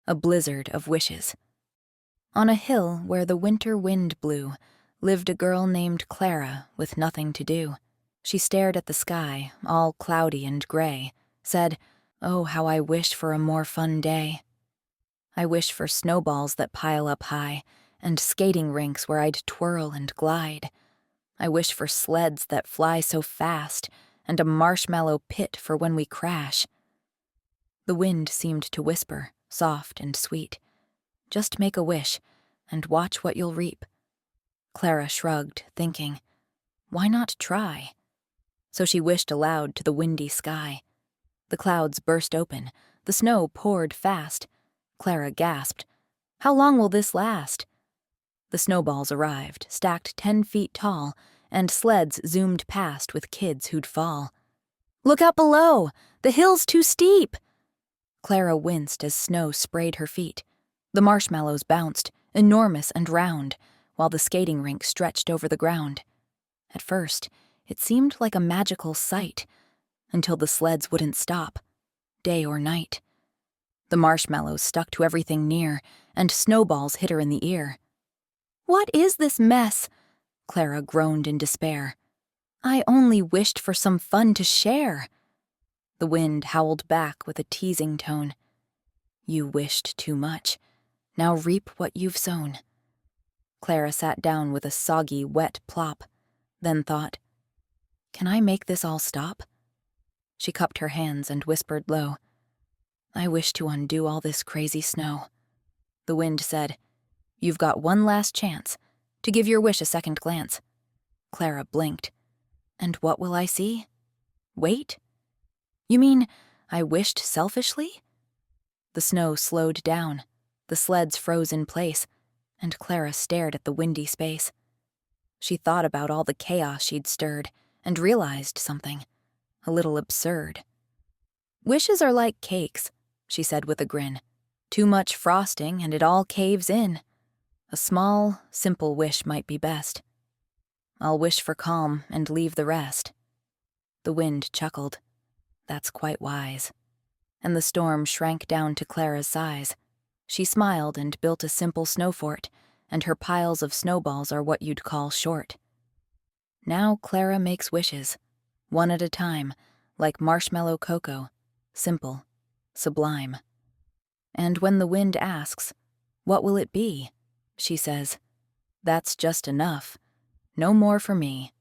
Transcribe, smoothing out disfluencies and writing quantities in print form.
a blizzard of wishes. On a hill where the winter wind blew lived a girl named Clara with nothing to do. She stared at the sky, all cloudy and gray, said, "Oh, how I wish for a more fun day. I wish for snowballs that pile up high, and skating rinks where I'd twirl and glide. I wish for sleds that fly so fast, and a marshmallow pit for when we crash." The wind seemed to whisper, soft and sweet, "Just make a wish, and watch what you'll reap." Clara shrugged, thinking, why not try? So she wished aloud to the windy sky. The clouds burst open, the snow poured fast. Clara gasped, "How long will this last?" The snowballs arrived, stacked 10 feet tall, and sleds zoomed past with kids who'd fall. "Look out below! The hill's too steep!" Clara winced as snow sprayed her feet. The marshmallows bounced, enormous and round, while the skating rink stretched over the ground. At first, it seemed like a magical sight, until the sleds wouldn't stop, day or night. The marshmallows stuck to everything near, and snowballs hit her in the ear. "What is this mess?" Clara groaned in despair. "I only wished for some fun to share." The wind howled back with a teasing tone. "You wished too much. Now reap what you've sown." Clara sat down with a soggy, wet plop, then thought, "Can I make this all stop?" She cupped her hands and whispered low, "I wish to undo all this crazy snow." The wind said, "You've got one last chance to give your wish a second glance." Clara blinked. "And what will I see? Wait? You mean I wished selfishly?" The snow slowed down, the sleds froze in place, and Clara stared at the windy space. She thought about all the chaos she'd stirred and realized something, a little absurd. "Wishes are like cakes," she said with a grin. "Too much frosting and it all caves in. A small, simple wish might be best. I'll wish for calm and leave the rest." The wind chuckled. "That's quite wise." And the storm shrank down to Clara's size. She smiled and built a simple snow fort, and her piles of snowballs are what you'd call short. Now Clara makes wishes, one at a time, like marshmallow cocoa, simple, sublime. And when the wind asks, "What will it be?" she says, "That's just enough. No more for me."